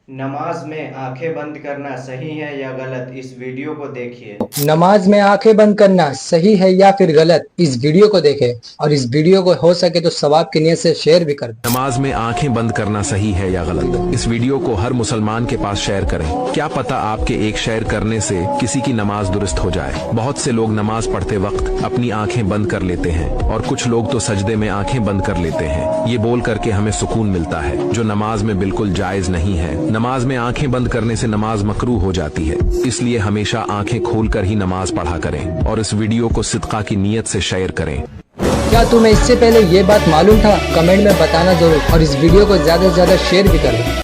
नमाज में आंखें बंद करना सही है या गलत, इस वीडियो को देखिए। नमाज में आंखें बंद करना सही है या फिर गलत, इस वीडियो को देखें और इस वीडियो को हो सके तो सवाब की नीयत से शेयर भी कर दें। नमाज में आंखें बंद करना सही है या गलत, इस वीडियो को हर मुसलमान के पास शेयर करें। क्या पता आपके एक शेयर करने से किसी की नमाज दुरुस्त हो जाए। बहुत से लोग नमाज पढ़ते वक्त अपनी आंखें बंद कर लेते हैं और कुछ लोग तो सजदे में आंखें बंद कर लेते हैं। ये बोल करके हमें सुकून मिलता है, जो नमाज में बिल्कुल जायज नहीं है। नमाज में आंखें बंद करने से नमाज मकरूह हो जाती है, इसलिए हमेशा आंखें खोलकर ही नमाज पढ़ा करें और इस वीडियो को सिदका की नीयत से शेयर करें। क्या तुम्हें इससे पहले ये बात मालूम था? कमेंट में बताना जरूर और इस वीडियो को ज्यादा से ज्यादा शेयर भी करें।